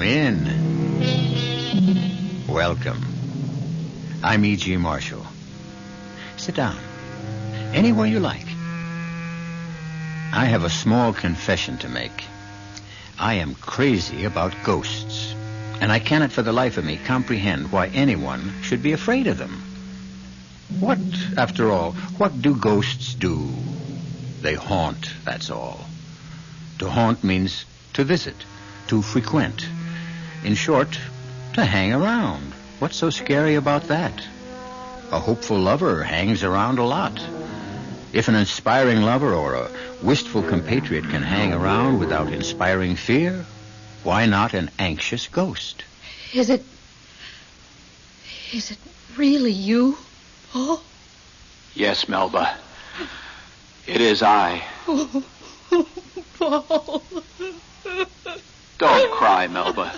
Come in. Welcome. I'm E.G. Marshall. Sit down. Anywhere you like. I have a small confession to make. I am crazy about ghosts, and I cannot for the life of me comprehend why anyone should be afraid of them. What, after all, what do ghosts do? They haunt, that's all. To haunt means to visit, to frequent. In short, to hang around. What's so scary about that? A hopeful lover hangs around a lot. If an inspiring lover or a wistful compatriot can hang around without inspiring fear, why not an anxious ghost? Is it really you, Paul? Yes, Melba. It is I. Oh, Paul. Don't cry, Melba.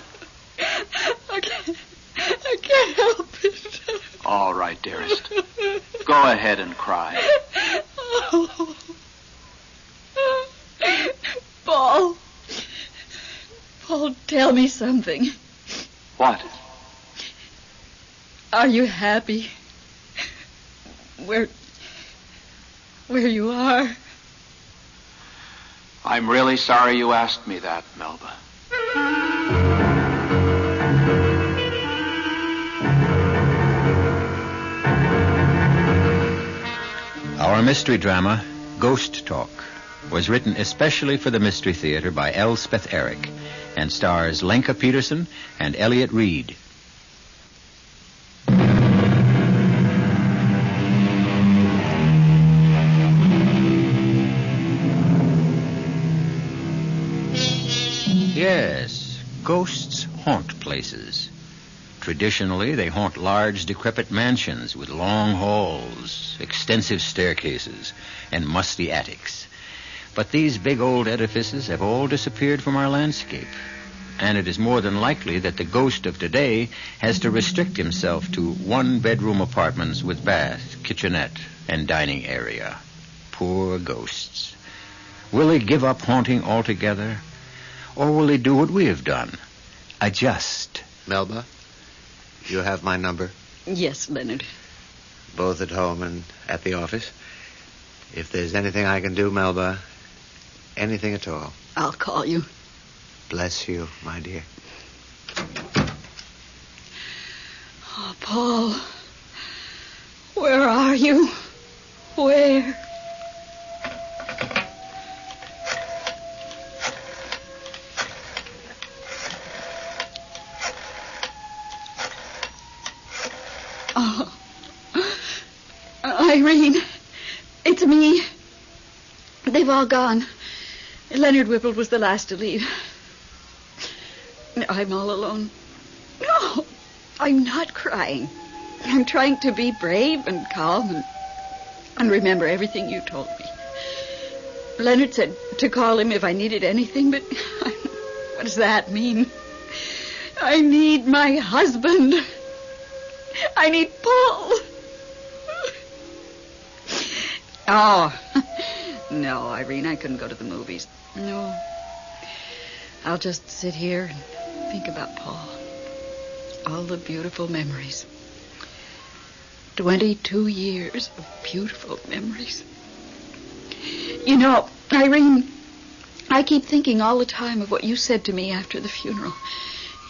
I can't help it. All right, dearest. Go ahead and cry. Oh. Paul, tell me something. What? Are you happy? Where you are? I'm really sorry you asked me that, Melba. Our mystery drama, Ghost Talk, was written especially for the Mystery Theater by Elspeth Eric and stars Lenka Peterson and Elliot Reid. Yes, ghosts haunt places. Traditionally, they haunt large, decrepit mansions with long halls, extensive staircases, and musty attics. But these big old edifices have all disappeared from our landscape, and it is more than likely that the ghost of today has to restrict himself to one-bedroom apartments with bath, kitchenette, and dining area. Poor ghosts. Will they give up haunting altogether, or will they do what we have done? Adjust. Melba, you have my number? Yes, Leonard. Both at home and at the office. If there's anything I can do, Melba, anything at all. I'll call you. Bless you, my dear. Oh, Paul. Where are you? Where? Oh. Irene, it's me. They've all gone. Leonard Whipple was the last to leave. I'm all alone. No, I'm not crying. I'm trying to be brave and calm and remember everything you told me. Leonard said to call him if I needed anything, but what does that mean? I need my husband. I need Paul. Oh, no, Irene, I couldn't go to the movies. No. I'll just sit here and think about Paul. All the beautiful memories. 22 years of beautiful memories. You know, Irene, I keep thinking all the time of what you said to me after the funeral.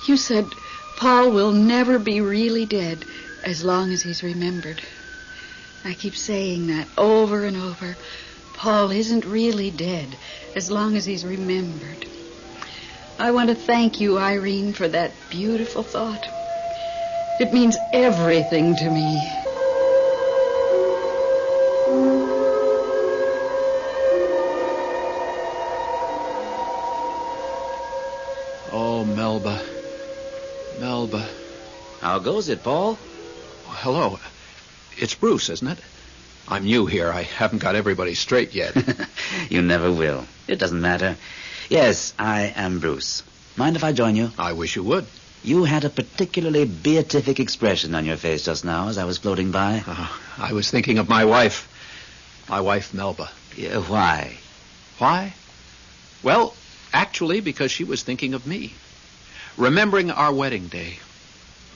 You said Paul will never be really dead as long as he's remembered. I keep saying that over and over. Paul isn't really dead as long as he's remembered. I want to thank you, Irene, for that beautiful thought. It means everything to me. Oh, Melba. Melba. How goes it, Paul? Hello. It's Bruce, isn't it? I'm new here. I haven't got everybody straight yet. You never will. It doesn't matter. Yes, I am Bruce. Mind if I join you? I wish you would. You had a particularly beatific expression on your face just now as I was floating by. I was thinking of my wife. My wife, Melba. Yeah, why? Why? Well, actually, because she was thinking of me. remembering our wedding day.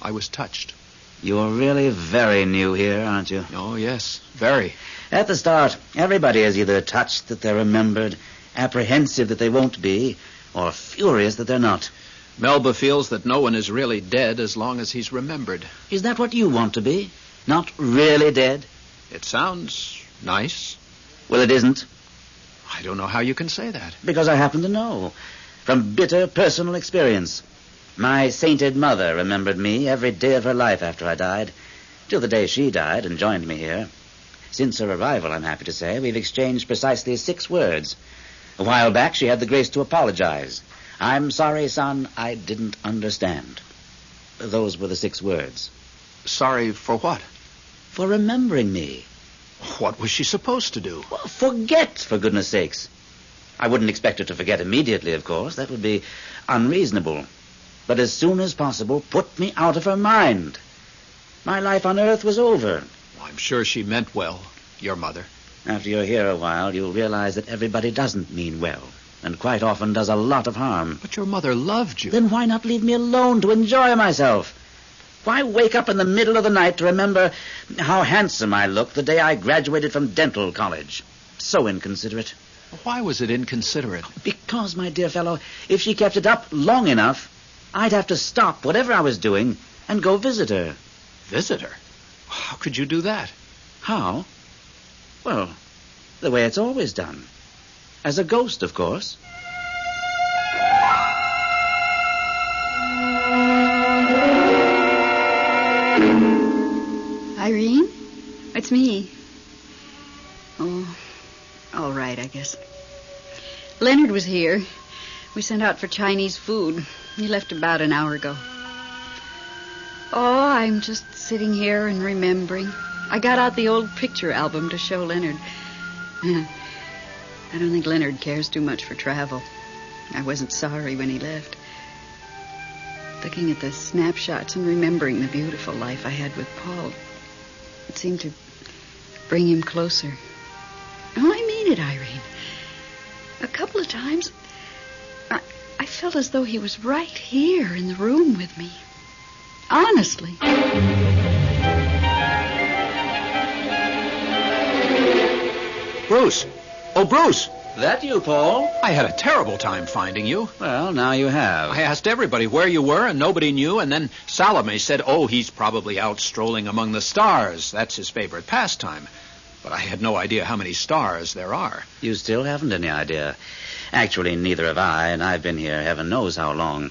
I was touched. You're really very new here, aren't you? Oh, yes, very. At the start, everybody is either touched that they're remembered, apprehensive that they won't be, or furious that they're not. Melba feels that no one is really dead as long as he's remembered. Is that what you want to be? Not really dead? It sounds nice. Well, it isn't. I don't know how you can say that. Because I happen to know. From bitter personal experience. My sainted mother remembered me every day of her life after I died, till the day she died and joined me here. Since her arrival, I'm happy to say, we've exchanged precisely 6 words. A while back, she had the grace to apologize. I'm sorry, son, I didn't understand. Those were the 6 words. Sorry for what? For remembering me. What was she supposed to do? Well, forget, for goodness sakes. I wouldn't expect her to forget immediately, of course. That would be unreasonable. But as soon as possible, put me out of her mind. My life on Earth was over. I'm sure she meant well, your mother. After you're here a while, you'll realize that everybody doesn't mean well, and quite often does a lot of harm. But your mother loved you. Then why not leave me alone to enjoy myself? Why wake up in the middle of the night to remember how handsome I looked the day I graduated from dental college? So inconsiderate. Why was it inconsiderate? Because, my dear fellow, if she kept it up long enough, I'd have to stop whatever I was doing and go visit her. Visit her? How could you do that? How? Well, the way it's always done. As a ghost, of course. Irene? It's me. Oh, all right, I guess. Leonard was here. We sent out for Chinese food. He left about an hour ago. Oh, I'm just sitting here and remembering. I got out the old picture album to show Leonard. I don't think Leonard cares too much for travel. I wasn't sorry when he left. Looking at the snapshots and remembering the beautiful life I had with Paul, it seemed to bring him closer. Oh, I mean it, Irene. A couple of times, I felt as though he was right here in the room with me. Honestly. Bruce! Oh, Bruce! That you, Paul? I had a terrible time finding you. Well, now you have. I asked everybody where you were, and nobody knew, and then Salome said, oh, he's probably out strolling among the stars. That's his favorite pastime. But I had no idea how many stars there are. You still haven't any idea. Actually, neither have I, and I've been here heaven knows how long.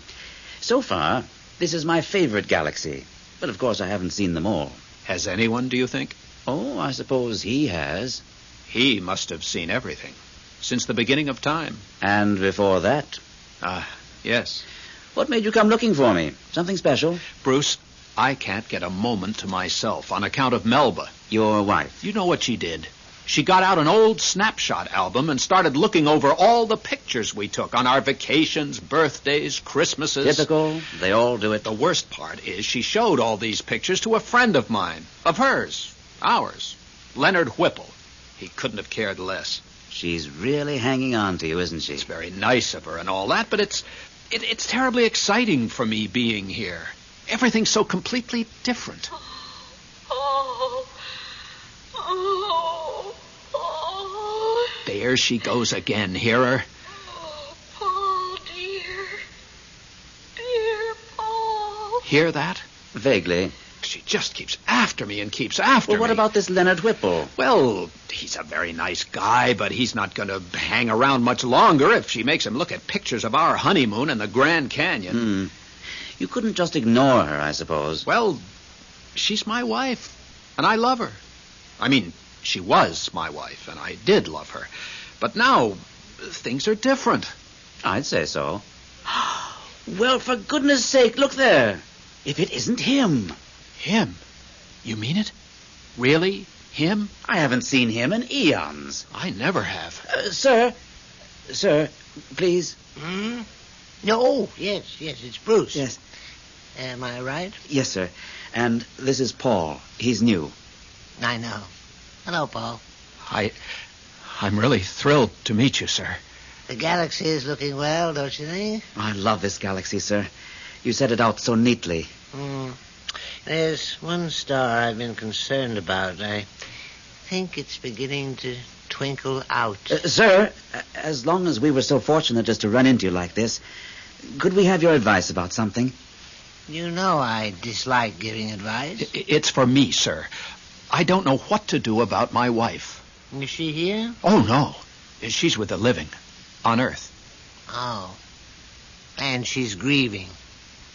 So far, this is my favorite galaxy. But, of course, I haven't seen them all. Has anyone, do you think? Oh, I suppose he has. He must have seen everything. Since the beginning of time. And before that? Yes. What made you come looking for me? Something special? Bruce, I can't get a moment to myself on account of Melba. Your wife. You know what she did? She got out an old snapshot album and started looking over all the pictures we took on our vacations, birthdays, Christmases. Typical. They all do it. The worst part is she showed all these pictures to a friend of mine. Of hers. Ours. Leonard Whipple. He couldn't have cared less. She's really hanging on to you, isn't she? It's very nice of her and all that, but it's terribly exciting for me being here. Everything's so completely different. There she goes again. Hear her? Oh, Paul, dear. Dear Paul. Hear that? Vaguely. She just keeps after me and keeps after Well, what me. about this Leonard Whipple? Well, he's a very nice guy, but he's not going to hang around much longer if she makes him look at pictures of our honeymoon in the Grand Canyon. You couldn't just ignore her, I suppose. Well, she's my wife, and I love her. I mean, she was my wife, and I did love her. But now, things are different. I'd say so. Well, for goodness sake, look there. If it isn't him. Him? You mean it? Really? Him? I haven't seen him in eons. I never have. Sir, please. Oh, yes, it's Bruce. Yes. Am I right? Yes, sir. And this is Paul. He's new. I know. Hello, Paul. I'm really thrilled to meet you, sir. The galaxy is looking well, don't you think? I love this galaxy, sir. You said it out so neatly. There's one star I've been concerned about. I think it's beginning to twinkle out. Sir, as long as we were so fortunate as to run into you like this, could we have your advice about something? You know I dislike giving advice. It's for me, sir. I don't know what to do about my wife. Is she here? Oh, no. She's with the living. On Earth. Oh. And she's grieving.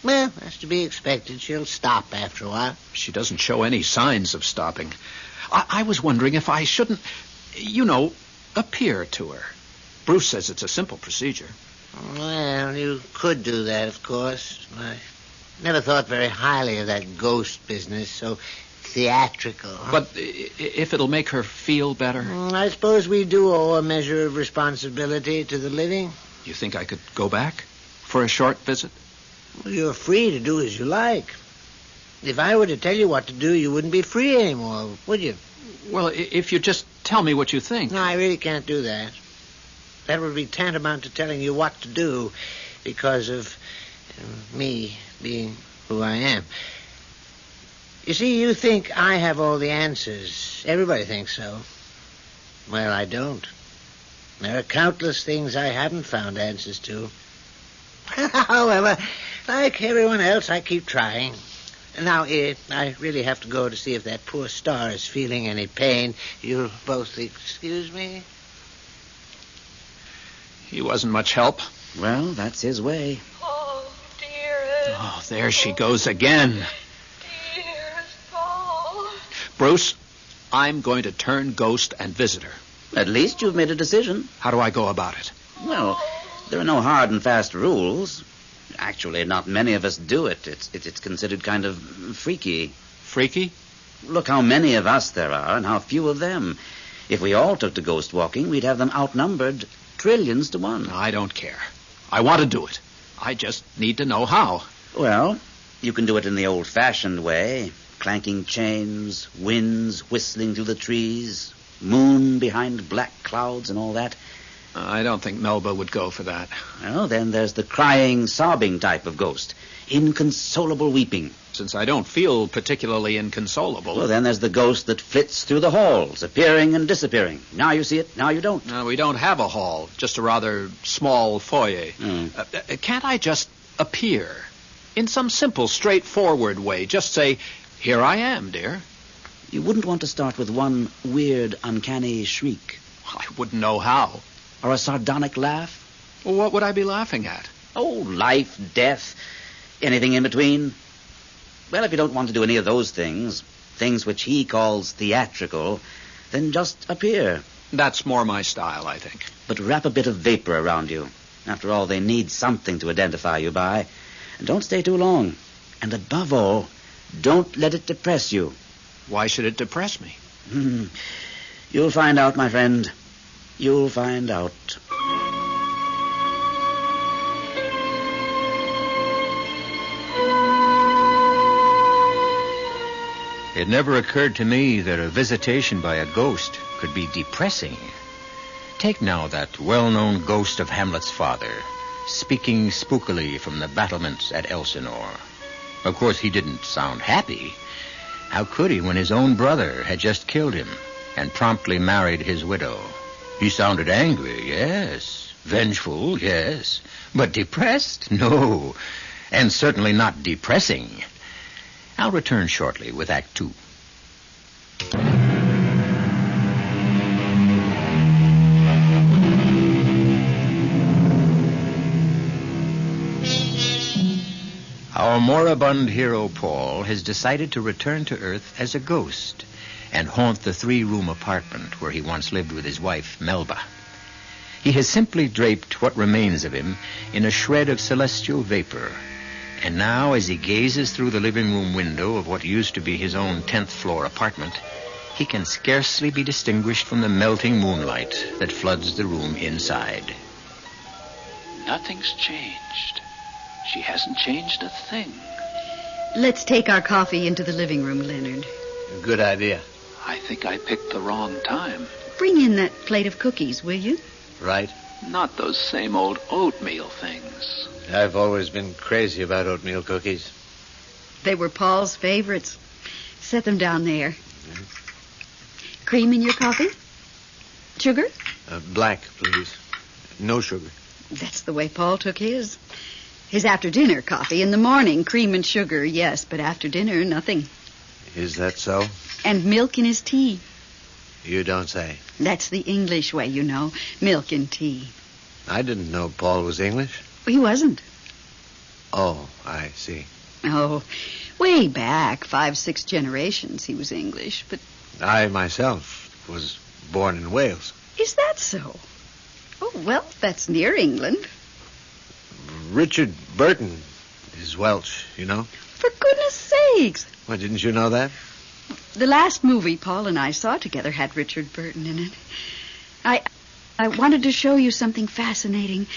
Well, that's to be expected. She'll stop after a while. She doesn't show any signs of stopping. I was wondering if I shouldn't, appear to her. Bruce says it's a simple procedure. Well, you could do that, of course. I never thought very highly of that ghost business, so theatrical. But if it'll make her feel better? I suppose we do owe a measure of responsibility to the living. You think I could go back for a short visit? Well, you're free to do as you like. If I were to tell you what to do, you wouldn't be free anymore, would you? Well, if you just tell me what you think. No, I really can't do that. That would be tantamount to telling you what to do because of me being who I am. You see, you think I have all the answers. Everybody thinks so. Well, I don't. There are countless things I haven't found answers to. However, like everyone else, I keep trying. Now, I really have to go to see if that poor star is feeling any pain. You'll both excuse me? He wasn't much help. Well, that's his way. Oh, dearest. Oh, there she goes again. Dearest Paul. Bruce, I'm going to turn ghost and visit her. At least you've made a decision. How do I go about it? Well, there are no hard and fast rules. Actually, not many of us do it. It's considered kind of freaky. Freaky? Look how many of us there are and how few of them. If we all took to ghost walking, we'd have them outnumbered trillions to one. I don't care. I want to do it. I just need to know how. Well, you can do it in the old-fashioned way. Clanking chains, winds whistling through the trees, moon behind black clouds and all that. I don't think Melba would go for that. Well, then there's the crying, sobbing type of ghost. Inconsolable weeping. Since I don't feel particularly inconsolable. Well, then there's the ghost that flits through the halls, appearing and disappearing. Now you see it, now you don't. No, we don't have a hall, just a rather small foyer. Can't I just appear? In some simple, straightforward way. Just say, here I am, dear. You wouldn't want to start with one weird, uncanny shriek. I wouldn't know how. Or a sardonic laugh? Well, what would I be laughing at? Oh, life, death, anything in between. Well, if you don't want to do any of those things which he calls theatrical, then just appear. That's more my style, I think. But wrap a bit of vapor around you. After all, they need something to identify you by. And don't stay too long. And above all, don't let it depress you. Why should it depress me? You'll find out, my friend. You'll find out. It never occurred to me that a visitation by a ghost could be depressing. Take now that well-known ghost of Hamlet's father, speaking spookily from the battlements at Elsinore. Of course, he didn't sound happy. How could he when his own brother had just killed him and promptly married his widow? He sounded angry, yes. Vengeful, yes. But depressed? No. And certainly not depressing. I'll return shortly with Act 2. Our moribund hero, Paul, has decided to return to Earth as a ghost and haunt the 3-room apartment where he once lived with his wife, Melba. He has simply draped what remains of him in a shred of celestial vapor. And now, as he gazes through the living room window of what used to be his own 10th-floor apartment, he can scarcely be distinguished from the melting moonlight that floods the room inside. Nothing's changed. She hasn't changed a thing. Let's take our coffee into the living room, Leonard. Good idea. I think I picked the wrong time. Bring in that plate of cookies, will you? Right. Not those same old oatmeal things. I've always been crazy about oatmeal cookies. They were Paul's favorites. Set them down there. Cream in your coffee? Sugar? Black, please. No sugar. That's the way Paul took his. His after-dinner coffee. In the morning, cream and sugar, yes, but after dinner, nothing. Is that so? And milk in his tea. You don't say. That's the English way, you know. Milk and tea. I didn't know Paul was English. He wasn't. Oh, I see. Oh, way back, 5-6 generations, he was English, but... I myself was born in Wales. Is that so? Oh, well, that's near England. Richard Burton is Welsh, you know. For goodness sakes. Well, didn't you know that? The last movie Paul and I saw together had Richard Burton in it. I wanted to show you something fascinating.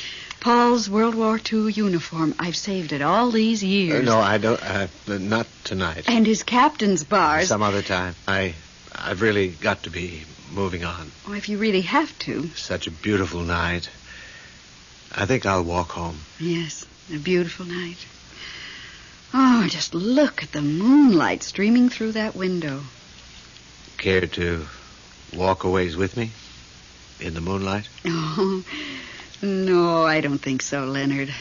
Paul's World War II uniform. I've saved it all these years. No, I don't. Not tonight. And his captain's bars. Some other time. I've really got to be moving on. Oh, if you really have to. Such a beautiful night. I think I'll walk home. Yes, a beautiful night. Oh, just look at the moonlight streaming through that window. Care to walk a ways with me? In the moonlight? Oh, no, I don't think so, Leonard.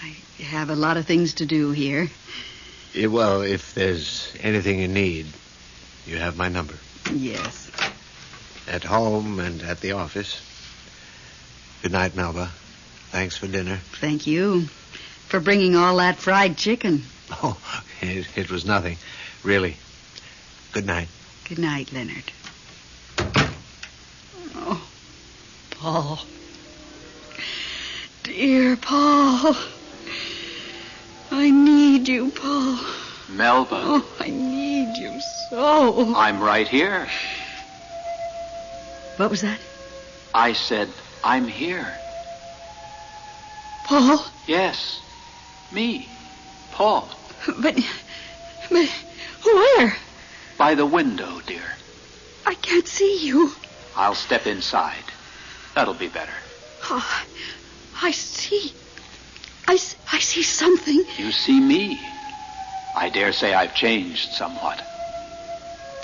I have a lot of things to do here. Yeah, well, if there's anything you need, you have my number. Yes. At home and at the office. Good night, Melba. Thanks for dinner. Thank you for bringing all that fried chicken. Oh, it was nothing, really. Good night. Good night, Leonard. Oh, Paul. Dear Paul. I need you, Paul. Melba. Oh, I need you so. I'm right here. What was that? I said, I'm here. Paul? Yes, me, Paul. But where? By the window, dear. I can't see you. I'll step inside. That'll be better. Oh, I see something. You see me. I dare say I've changed somewhat.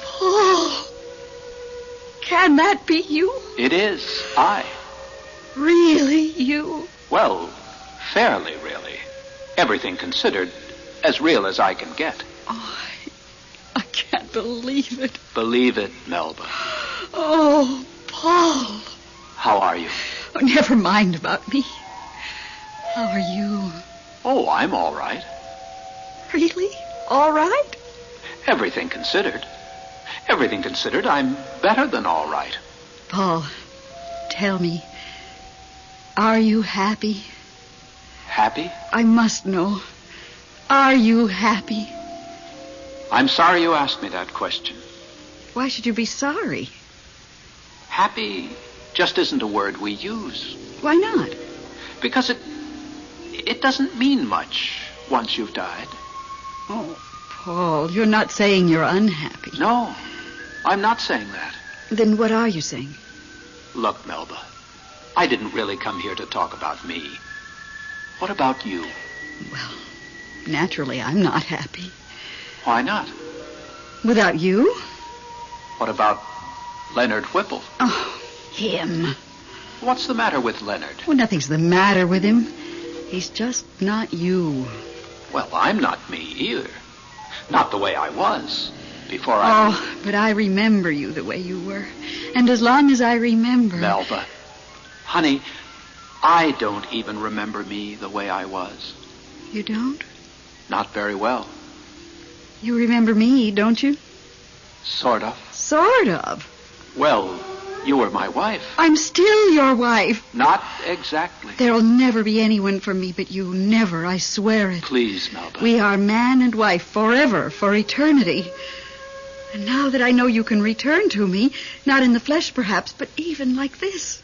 Paul, can that be you? It is, I. Really you? Well, fairly, really. Everything considered, as real as I can get. Oh, I can't believe it. Believe it, Melba. Oh, Paul. How are you? Oh, never mind about me. How are you? Oh, I'm all right. Really? All right? Everything considered. Everything considered, I'm better than all right. Paul, tell me, are you happy? Happy? I must know. Are you happy? I'm sorry you asked me that question. Why should you be sorry? Happy just isn't a word we use. Why not? Because it doesn't mean much once you've died. Oh, Paul, you're not saying you're unhappy. No, I'm not saying that. Then what are you saying? Look, Melba, I didn't really come here to talk about me. What about you? Well, naturally, I'm not happy. Why not? Without you? What about Leonard Whipple? Oh, him. What's the matter with Leonard? Well, nothing's the matter with him. He's just not you. Well, I'm not me either. Not the way I was before I... Oh, but I remember you the way you were. And as long as I remember... Melba, honey, I don't even remember me the way I was. You don't? Not very well. You remember me, don't you? Sort of. Sort of. Well, you were my wife. I'm still your wife. Not exactly. There'll never be anyone for me but you. Never, I swear it. Please, Melba. We are man and wife forever, for eternity. And now that I know you can return to me, not in the flesh perhaps, but even like this.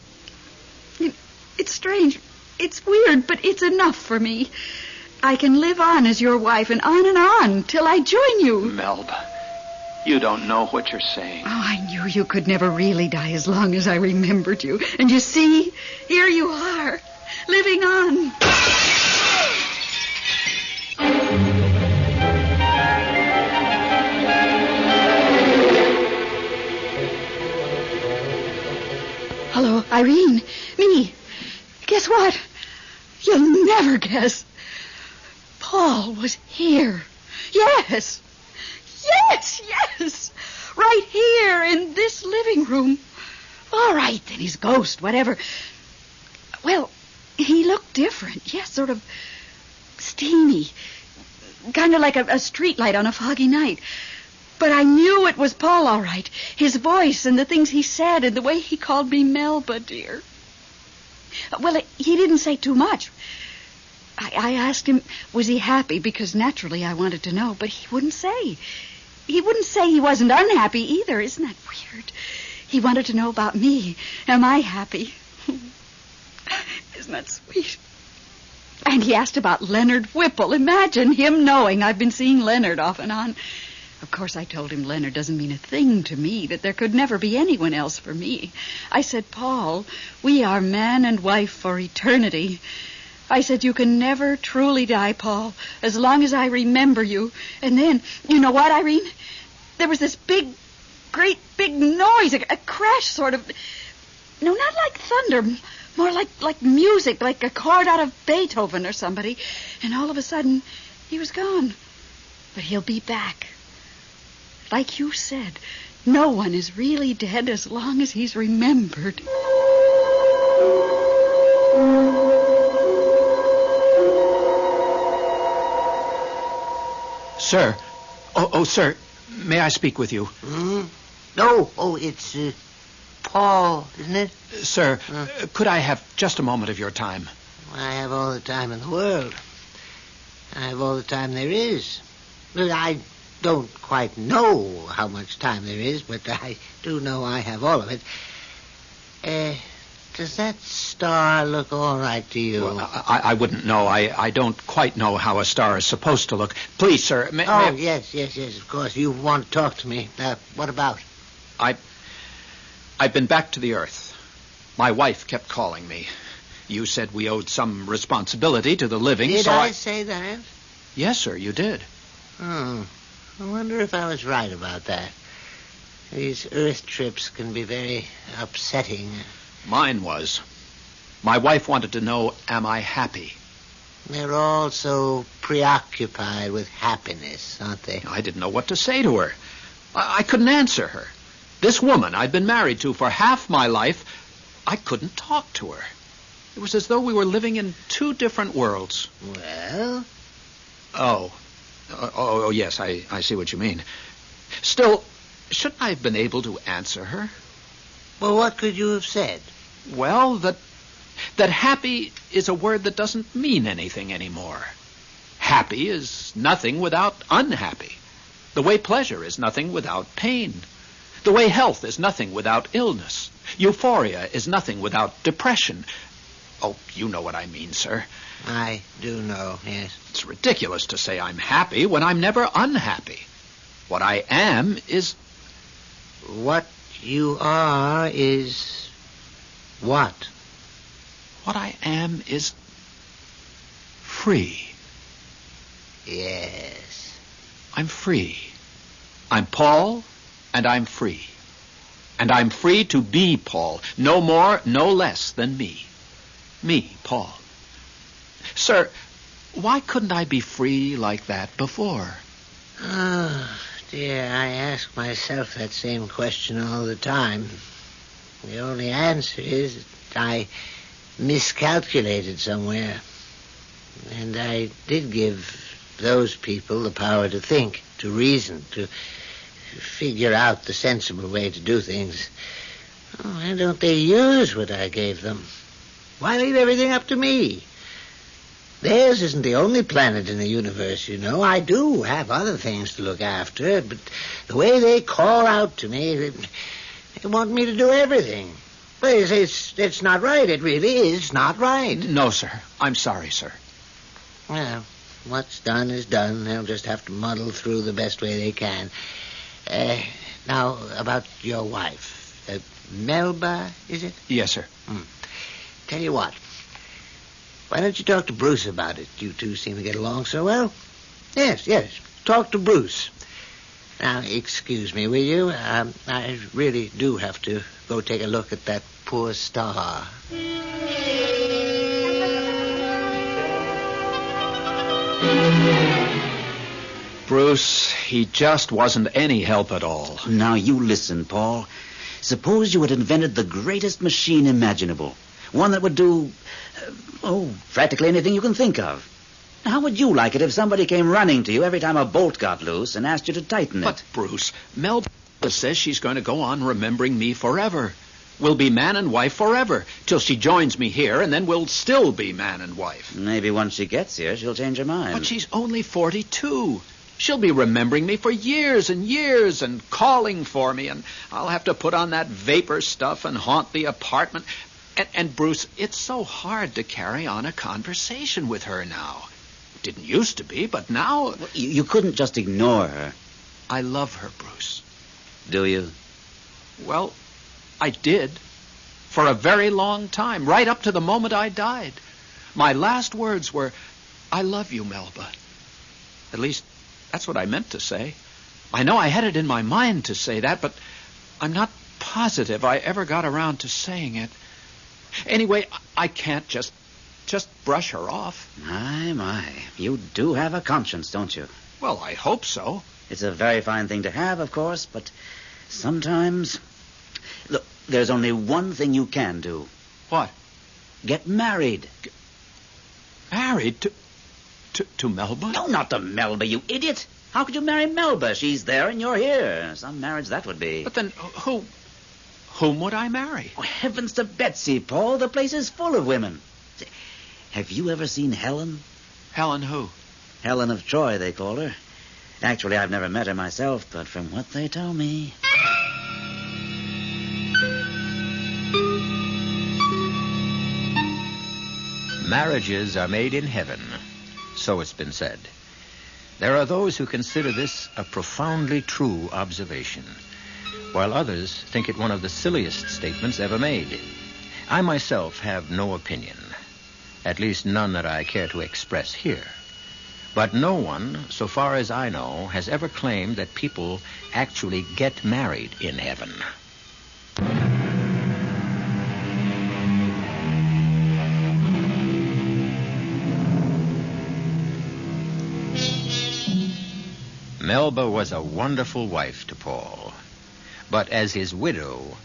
It's strange. It's weird, but it's enough for me. I can live on as your wife and on till I join you. Melba, You don't know what you're saying. Oh, I knew you could never really die as long as I remembered you. And you see, here you are, living on. Hello, Irene. Me. Guess what? You'll never guess. Paul was here. Yes. Yes. Right here in this living room. All right, then his ghost, whatever. Well, he looked different. Yes, sort of steamy. Kind of like a street light on a foggy night. But I knew it was Paul, all right. His voice and the things he said and the way he called me Melba, dear. Well, he didn't say too much. I asked him, was he happy? Because naturally I wanted to know, but he wouldn't say. He wouldn't say he wasn't unhappy either. Isn't that weird? He wanted to know about me. Am I happy? Isn't that sweet? And he asked about Leonard Whipple. Imagine him knowing I've been seeing Leonard off and on. Of course, I told him Leonard doesn't mean a thing to me, that there could never be anyone else for me. I said, Paul, we are man and wife for eternity. I said, you can never truly die, Paul, as long as I remember you. And then, you know what, Irene? There was this great big noise, a crash sort of. No, not like thunder, more like music, like a chord out of Beethoven or somebody. And all of a sudden, he was gone. But he'll be back. Like you said, no one is really dead as long as he's remembered. Sir. Oh, sir. May I speak with you? No. Oh, it's Paul, isn't it? Sir, could I have just a moment of your time? I have all the time in the world. I have all the time there is. Look, I don't quite know how much time there is, but I do know I have all of it. Does that star look all right to you? Well, I wouldn't know. I don't quite know how a star is supposed to look. Please, sir. Yes, of course. You want to talk to me. What about? I've been back to the Earth. My wife kept calling me. You said we owed some responsibility to the living, Did so I say that? Yes, sir, you did. Oh, I wonder if I was right about that. These Earth trips can be very upsetting. Mine was. My wife wanted to know, am I happy? They're all so preoccupied with happiness, aren't they? I didn't know what to say to her. I couldn't answer her. This woman I'd been married to for half my life, I couldn't talk to her. It was as though we were living in two different worlds. Well? Oh, yes, I see what you mean. Still, shouldn't I have been able to answer her? Well, what could you have said? Well, that happy is a word that doesn't mean anything anymore. Happy is nothing without unhappy. The way pleasure is nothing without pain. The way health is nothing without illness. Euphoria is nothing without depression. Oh, you know what I mean, sir. I do know, yes. It's ridiculous to say I'm happy when I'm never unhappy. What I am is... What you are is... what? What I am is... free. Yes. I'm free. I'm Paul, and I'm free. And I'm free to be Paul, no more, no less than me. Me, Paul. Sir, why couldn't I be free like that before? Oh, dear, I ask myself that same question all the time. The only answer is I miscalculated somewhere. And I did give those people the power to think, to reason, to figure out the sensible way to do things. Oh, why don't they use what I gave them? Why leave everything up to me? Theirs isn't the only planet in the universe, you know. I do have other things to look after, but the way they call out to me, they want me to do everything. Well, it's not right. It really is not right. No, sir. I'm sorry, sir. Well, what's done is done. They'll just have to muddle through the best way they can. Now, about your wife. Melba, is it? Yes, sir. Tell you what. Why don't you talk to Bruce about it? You two seem to get along so well. Yes. Talk to Bruce. Now, excuse me, will you? I really do have to go take a look at that poor star. Bruce, he just wasn't any help at all. Now, you listen, Paul. Suppose you had invented the greatest machine imaginable. One that would do, practically anything you can think of. How would you like it if somebody came running to you every time a bolt got loose and asked you to tighten it? But, Bruce, Melba says she's going to go on remembering me forever. We'll be man and wife forever, till she joins me here, and then we'll still be man and wife. Maybe once she gets here, she'll change her mind. But she's only 42. She'll be remembering me for years and years and calling for me, and I'll have to put on that vapor stuff and haunt the apartment. And Bruce, it's so hard to carry on a conversation with her now. It didn't used to be, but now... Well, you couldn't just ignore her. I love her, Bruce. Do you? Well, I did. For a very long time, right up to the moment I died. My last words were, I love you, Melba. At least, that's what I meant to say. I know I had it in my mind to say that, but I'm not positive I ever got around to saying it. Anyway, I can't just brush her off. My. You do have a conscience, don't you? Well, I hope so. It's a very fine thing to have, of course, but sometimes... Look, there's only one thing you can do. What? Get married. Married? To Melba? No, not to Melba, you idiot. How could you marry Melba? She's there and you're here. Some marriage that would be. But then, whom would I marry? Oh, heavens to Betsy, Paul. The place is full of women. Have you ever seen Helen? Helen who? Helen of Troy, they call her. Actually, I've never met her myself, but from what they tell me... Marriages are made in heaven, so it's been said. There are those who consider this a profoundly true observation, while others think it one of the silliest statements ever made. I myself have no opinion, at least none that I care to express here. But no one, so far as I know, has ever claimed that people actually get married in heaven. Melba was a wonderful wife to Paul. But as his widow,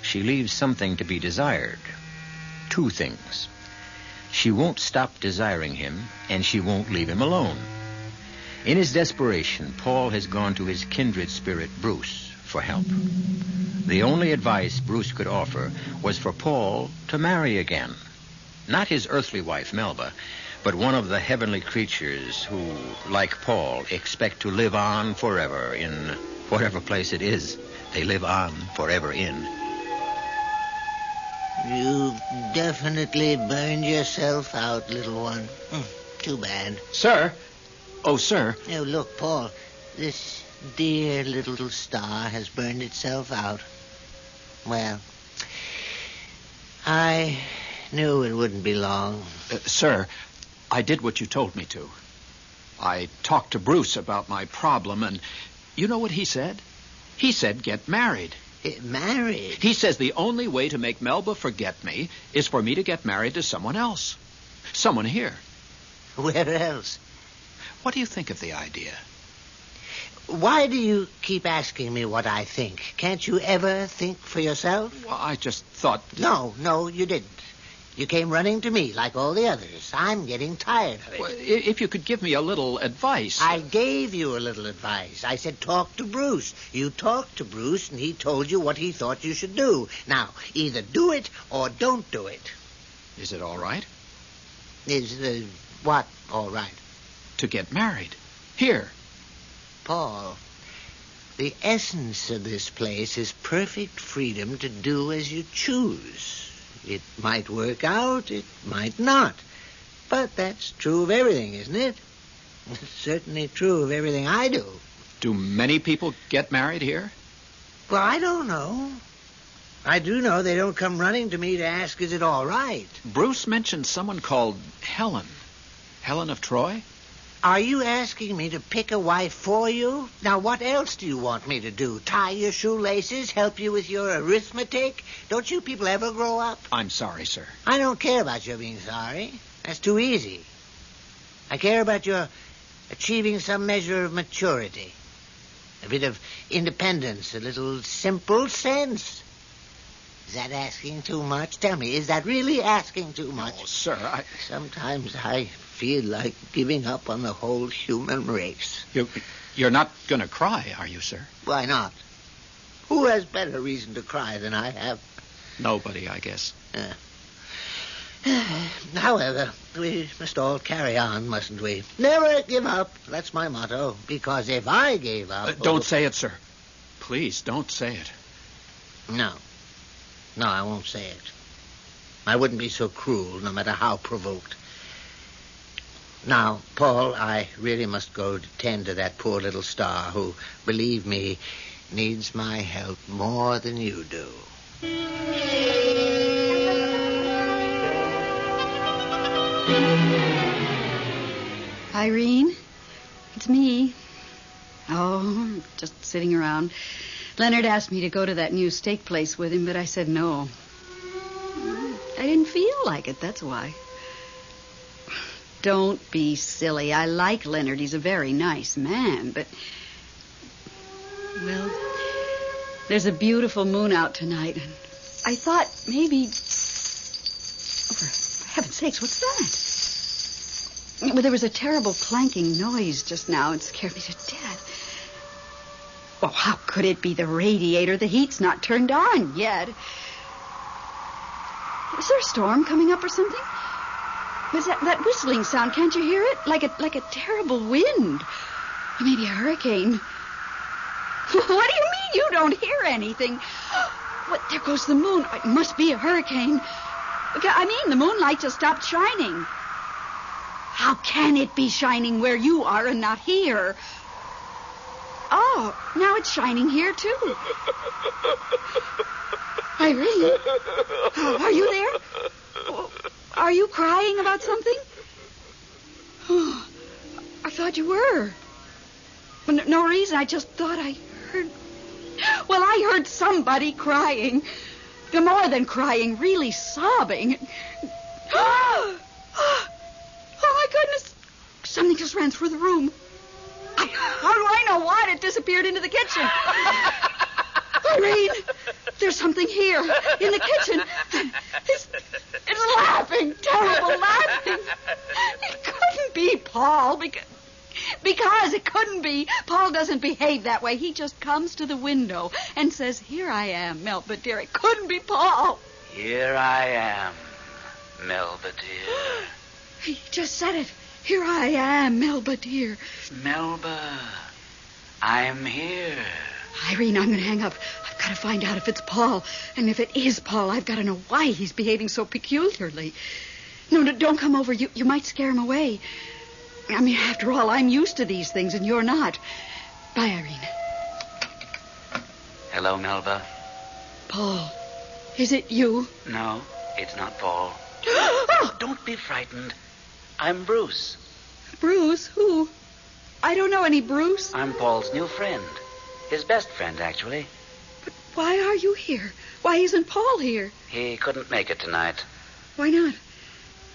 she leaves something to be desired. Two things. She won't stop desiring him, and she won't leave him alone. In his desperation, Paul has gone to his kindred spirit, Bruce, for help. The only advice Bruce could offer was for Paul to marry again. Not his earthly wife, Melba, but one of the heavenly creatures who, like Paul, expect to live on forever in whatever place it is they live on forever in. You definitely burned yourself out, little one. Too bad. Sir? Oh, sir. Oh, look, Paul. This dear little star has burned itself out. Well, I knew it wouldn't be long. Sir, I did what you told me to. I talked to Bruce about my problem, and you know what he said? He said get married. Married? He says the only way to make Melba forget me is for me to get married to someone else. Someone here. Where else? What do you think of the idea? Why do you keep asking me what I think? Can't you ever think for yourself? Well, I just thought... No, you didn't. You came running to me like all the others. I'm getting tired of it. Well, if you could give me a little advice... I gave you a little advice. I said talk to Bruce. You talked to Bruce, and he told you what he thought you should do. Now, either do it or don't do it. Is it all right? Is what all right? To get married. Here. Paul, the essence of this place is perfect freedom to do as you choose. It might work out, it might not. But that's true of everything, isn't it? It's certainly true of everything I do. Do many people get married here? Well, I don't know. I do know they don't come running to me to ask, is it all right? Bruce mentioned someone called Helen. Helen of Troy? Are you asking me to pick a wife for you? Now, what else do you want me to do? Tie your shoelaces? Help you with your arithmetic? Don't you people ever grow up? I'm sorry, sir. I don't care about your being sorry. That's too easy. I care about your achieving some measure of maturity. A bit of independence, a little simple sense. Is that asking too much? Tell me, is that really asking too much? Oh, sir, Sometimes I feel like giving up on the whole human race. You're not going to cry, are you, sir? Why not? Who has better reason to cry than I have? Nobody, I guess. However, we must all carry on, mustn't we? Never give up. That's my motto. Because if I gave up... Don't say it, sir. Please, don't say it. No, I won't say it. I wouldn't be so cruel, no matter how provoked. Now, Paul, I really must go to tend to that poor little star who, believe me, needs my help more than you do. Irene, it's me. Oh, just sitting around. Leonard asked me to go to that new steak place with him, but I said no. I didn't feel like it, that's why. Don't be silly. I like Leonard. He's a very nice man, but... Well, there's a beautiful moon out tonight, and I thought maybe... Oh, for heaven's sakes, what's that? Well, there was a terrible clanking noise just now. It scared me to death. Oh, how could it be the radiator? The heat's not turned on yet. Is there a storm coming up or something? Was that whistling sound? Can't you hear it? Like a terrible wind. Or maybe a hurricane. What do you mean you don't hear anything? What? There goes the moon. It must be a hurricane. I mean, the moonlight just stopped shining. How can it be shining where you are and not here? Oh, now it's shining here, too. Irene, are you there? Are you crying about something? Oh, I thought you were. No reason. I just thought I heard... Well, I heard somebody crying. More than crying, really sobbing. Oh, my goodness. Something just ran through the room. How do I know what? It disappeared into the kitchen. Irene, there's something here in the kitchen. It's laughing, terrible laughing. It couldn't be Paul because it couldn't be. Paul doesn't behave that way. He just comes to the window and says, "Here I am, Melba dear." It couldn't be Paul. Here I am, Melba dear. He just said it. Here I am, Melba dear. Melba, I'm here. Irene, I'm going to hang up. I've got to find out if it's Paul. And if it is Paul, I've got to know why he's behaving so peculiarly. No, don't come over. You might scare him away. I mean, after all, I'm used to these things and you're not. Bye, Irene. Hello, Melba. Paul, is it you? No, it's not Paul. Oh, don't be frightened. I'm Bruce. Bruce? Who? I don't know any Bruce. I'm Paul's new friend. His best friend, actually. But why are you here? Why isn't Paul here? He couldn't make it tonight. Why not?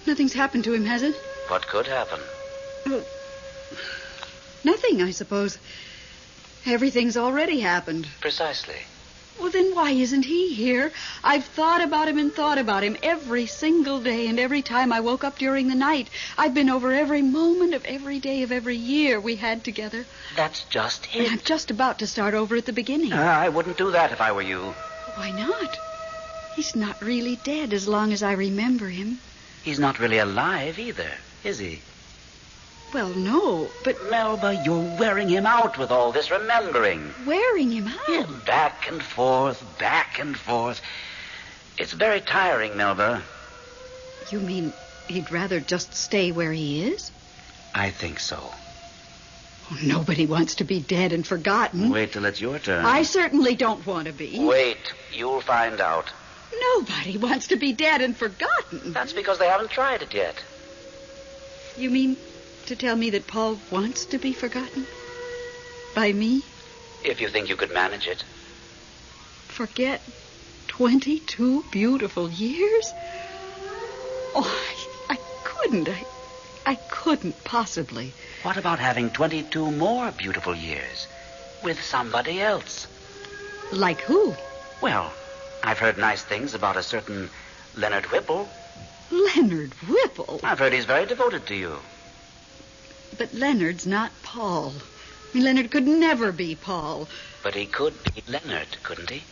Nothing's happened to him, has it? What could happen? Well, nothing, I suppose. Everything's already happened. Precisely. Well, then why isn't he here? I've thought about him and thought about him every single day, and every time I woke up during the night. I've been over every moment of every day of every year we had together. That's just it. And I'm just about to start over at the beginning. I wouldn't do that if I were you. Why not? He's not really dead as long as I remember him. He's not really alive either, is he? Well, no, but... Melba, you're wearing him out with all this remembering. Wearing him out? Yeah, back and forth, back and forth. It's very tiring, Melba. You mean he'd rather just stay where he is? I think so. Oh, nobody wants to be dead and forgotten. Wait till it's your turn. I certainly don't want to be. Wait. You'll find out. Nobody wants to be dead and forgotten. That's because they haven't tried it yet. You mean to tell me that Paul wants to be forgotten? By me? If you think you could manage it. Forget 22 beautiful years? Oh, I couldn't. I couldn't possibly. What about having 22 more beautiful years with somebody else? Like who? Well, I've heard nice things about a certain Leonard Whipple. Leonard Whipple? I've heard he's very devoted to you. But Leonard's not Paul. I mean, Leonard could never be Paul. But he could be Leonard, couldn't he?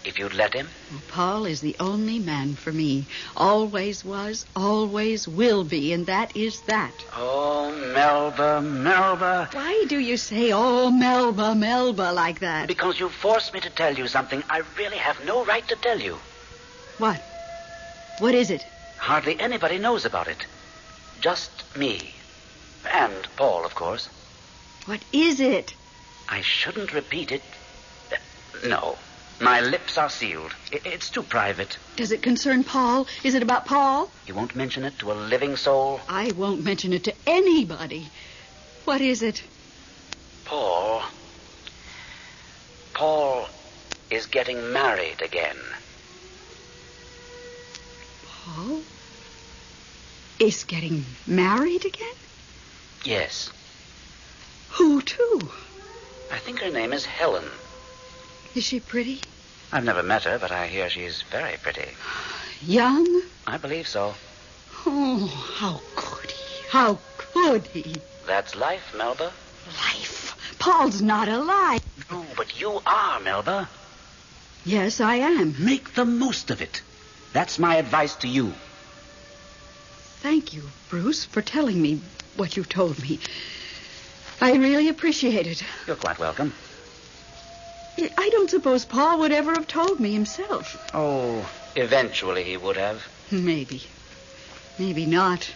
If you'd let him. Well, Paul is the only man for me. Always was, always will be, and that is that. Oh, Melba, Melba. Why do you say, oh, Melba, Melba, like that? Because you forced me to tell you something I really have no right to tell you. What? What is it? Hardly anybody knows about it. Just me. And Paul, of course. What is it? I shouldn't repeat it. No. My lips are sealed. It's too private. Does it concern Paul? Is it about Paul? You won't mention it to a living soul? I won't mention it to anybody. What is it? Paul is getting married again. Paul is getting married again? Yes. Who to? I think her name is Helen. Is she pretty? I've never met her, but I hear she's very pretty. Young? I believe so. Oh, how could he? How could he? That's life, Melba. Life? Paul's not alive. No, but you are, Melba. Yes, I am. Make the most of it. That's my advice to you. Thank you, Bruce, for telling me what you told me. I really appreciate it. You're quite welcome. I don't suppose Paul would ever have told me himself. Oh, eventually he would have. Maybe. Maybe not.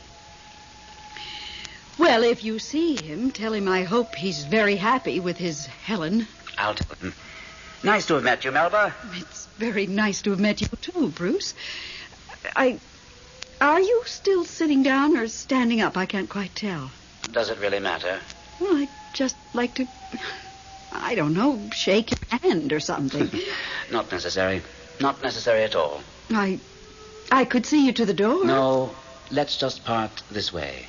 Well, if you see him, tell him I hope he's very happy with his Helen. I'll tell him. Nice to have met you, Melba. It's very nice to have met you, too, Bruce. Are you still sitting down or standing up? I can't quite tell. Does it really matter? Well, I'd just like to, I don't know, shake your hand or something. Not necessary. Not necessary at all. I could see you to the door. No, let's just part this way.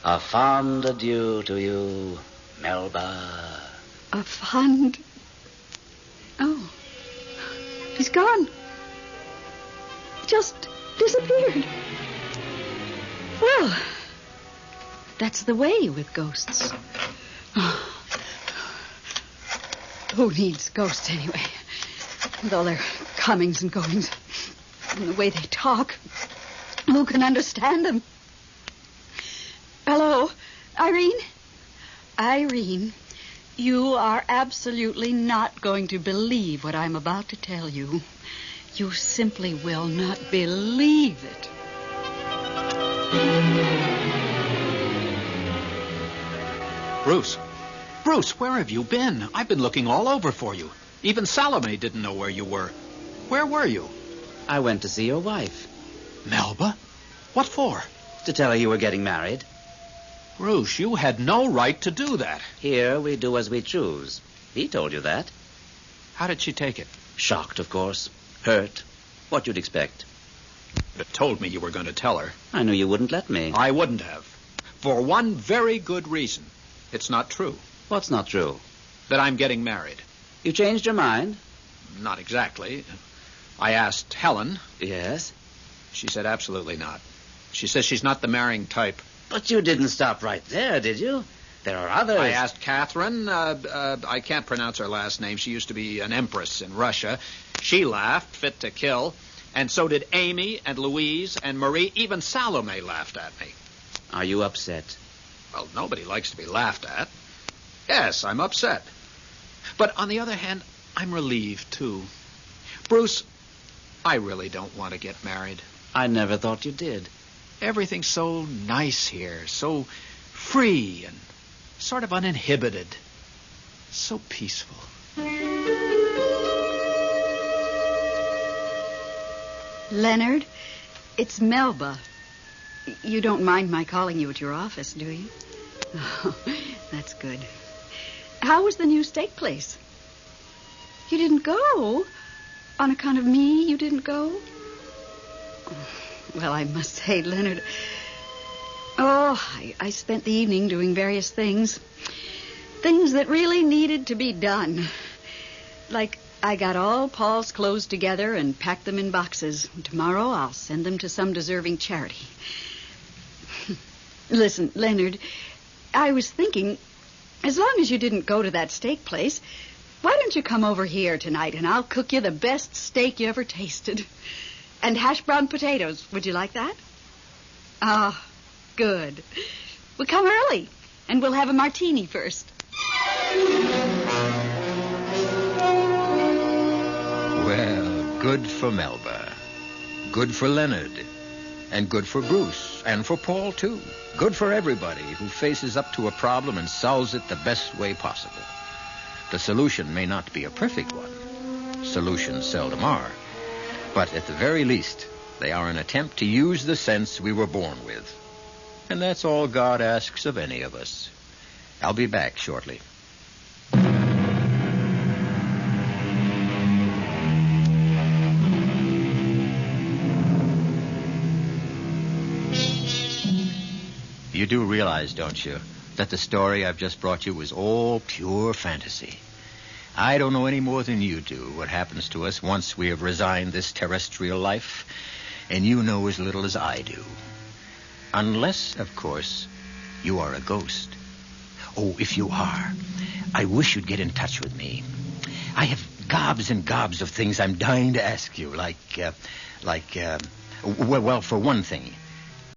A fond adieu to you, Melba. A fond... Oh. He's gone. He just disappeared. Well, that's the way with ghosts. Who needs ghosts anyway? With all their comings and goings and the way they talk. Who can understand them? Hello, Irene? Irene, you are absolutely not going to believe what I'm about to tell you. You simply will not believe it. Bruce, where have you been? I've been looking all over for you. Even Salome didn't know where you were. Where were you? I went to see your wife. Melba? What for? To tell her you were getting married. Bruce, you had no right to do that. Here we do as we choose. He told you that. How did she take it? Shocked, of course. Hurt. What you'd expect. But told me you were going to tell her. I knew you wouldn't let me. I wouldn't have. For one very good reason. It's not true. What's not true? That I'm getting married. You changed your mind? Not exactly. I asked Helen. Yes? She said absolutely not. She says she's not the marrying type. But you didn't stop right there, did you? There are others. I asked Catherine. I can't pronounce her last name. She used to be an empress in Russia. She laughed, fit to kill. And so did Amy and Louise and Marie. Even Salome laughed at me. Are you upset? Well, nobody likes to be laughed at. Yes, I'm upset. But on the other hand, I'm relieved, too. Bruce, I really don't want to get married. I never thought you did. Everything's so nice here, so free and sort of uninhibited. So peaceful. Leonard, it's Melba. You don't mind my calling you at your office, do you? Oh, that's good. How was the new steak place? You didn't go? On account of me, you didn't go? Well, I must say, Leonard, I spent the evening doing various things. Things that really needed to be done. Like, I got all Paul's clothes together and packed them in boxes. Tomorrow I'll send them to some deserving charity. Listen, Leonard, I was thinking, as long as you didn't go to that steak place, why don't you come over here tonight and I'll cook you the best steak you ever tasted. And hash brown potatoes. Would you like that? Ah, good. We'll come early, and we'll have a martini first. Well, good for Melba. Good for Leonard. And good for Bruce. And for Paul, too. Good for everybody who faces up to a problem and solves it the best way possible. The solution may not be a perfect one. Solutions seldom are. But at the very least, they are an attempt to use the sense we were born with. And that's all God asks of any of us. I'll be back shortly. You do realize, don't you, that the story I've just brought you was all pure fantasy. I don't know any more than you do what happens to us once we have resigned this terrestrial life, and you know as little as I do. Unless, of course, you are a ghost. Oh, if you are, I wish you'd get in touch with me. I have gobs and gobs of things I'm dying to ask you, well, for one thing,